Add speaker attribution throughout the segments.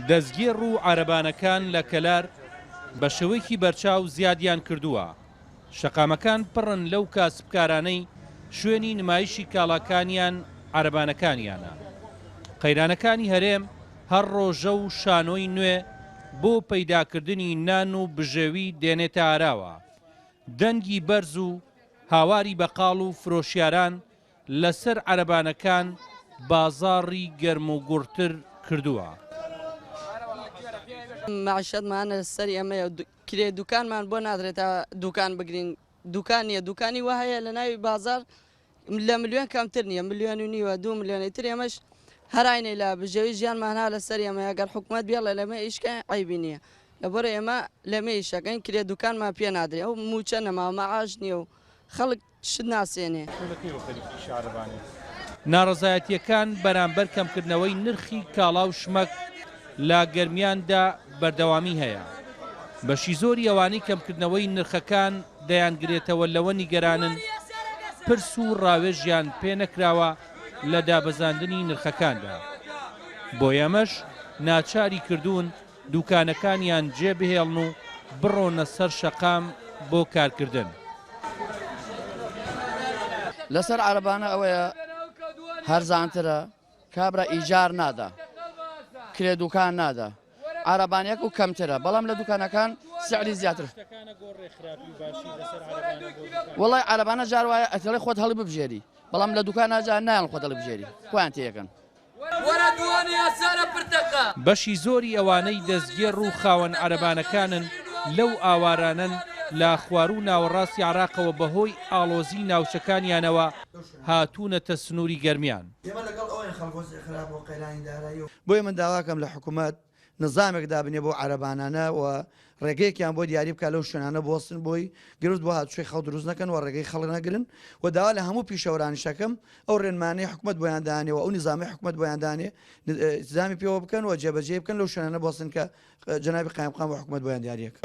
Speaker 1: دەستگێڕ و عارەبانەکان لە کەلار بە شێوەیەکی بەرچاو زیادیان کردووە. شەقامەکان پڕن لەو کاسبکارانەی شوێنی نمایشی کاڵاکانیان عارەبانەکانیانە. قەیرانەکانی هەرێم هەر ڕۆژە و شانۆی نوێ بۆ پەیداکردنی نان و بژێوی دێنێتە ئاراوە. دەنگی بەرز و هاواری بەقاڵ و فرۆشیاران لەسەر عارەبانەکان بازاڕی گەرم و گوڕتر کردووە.
Speaker 2: معشەتمانە سەری ئەمەیە کرێ دوکانمان بۆ نادرێتە دوکان بگرین دوکان نیە دوکانی وە هەیە لە ناوی بازار لە ملیۆن کەمتر نییە 1.5 ملیۆن 2 ملیۆنی تر ئێمەش هەراینێ لە بژێوی ژیانمانها لە سەر ئەمە ئەگەر حکوومەت بێڵێ لەمە ئیشکە عیبی نییە لەبەرە ئێمە لەمە ئیشەکەین کرێ دوکانمان پێ نادرێ ئەو موچە نەما مەعاش نییە و خەڵک شت ناسێنێ.
Speaker 1: ناڕەزایەتیەکان بەرامبەر کەمکردنەوەی نرخی کاڵا و شمەک لە گەرمیاندا بەردەوامی هەیە. بەشی زۆری ئەوانەی کەمکردنەوەی نرخەکان دەیانگرێتەوە لەوە نیگەرانن پرس و ڕاوێژیان پێ نەکراوە لە دابەزاندنی نرخەکاندا. بۆ ئێمەش ناچاری کردوون دوکانەکانیان جێبهێڵن و بڕۆنە سەر شەقام بۆ کارکردن.
Speaker 3: لەسەر عارەبانە ئەوەیە هەرزانترە کابرا ئیجار نادا کرێ دوکان نادا عارەبانەیەک و کەمترە بەڵام لە دوکانەکان سعری زیاتر. وەڵای عارەبانە جار وایە ئەتەڵی خۆت هەڵی ببژێری بەڵام لە دوکان ناجار نایان خۆت هەڵی بژێری خۆیان تێیەکەن.
Speaker 1: بەشی زۆری ئەوانەی دەستگێڕ و خاوەن عارەبانەکانن لەو ئاوارانن لە خوار و ناوەڕاستی عراقەوە بەهۆی ئاڵۆزی ناوچەکانیانەوە هاتوونەتە سنووری گەرمیان.
Speaker 4: بۆیە من داواکەم لە حکوومەت نظامێک دابنێ بۆ عارەبانانە و ڕێگەیەکیان بۆ دیاری بکە لەو شوێنانە بۆستن بۆی گرت بۆ هاتووی خەڵ دروست نەکەن و ڕێگەی خەڵک نەگرن و داوا لە هەموو پیشەوەرانیشەکەم ئەو ڕێنمانەی حکوومەت بۆیان دانێەوە ئەو نظامی حکوومەت بۆیان دانێ نظامی پێوە بکەن و جێبەجێ بکەن لەو شوێنانە بۆستن کە جەنابی قایمقام و حکوومەت بۆیان دیاریەکە.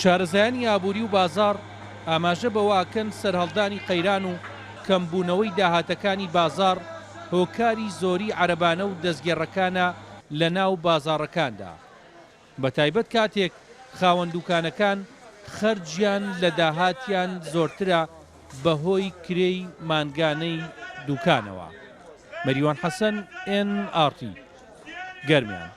Speaker 1: شارەزایانی ئابووری و بازار ئاماژە بەواکەن سەرهەڵدانی قەیران و کەمبوونەوەی داهاتەکانی بازار هۆکاری زۆری عارەبانە و دەستگێڕەکانە لە ناو بازاڕەکاندا. بە تایبەت کاتێک خاوەن دوکانەکان خەرجیان لە داهاتیان زۆرترە بەهۆی کرێی مانگانەی دوکانەوە. مەریوان حەسەن NRT گەرمیان.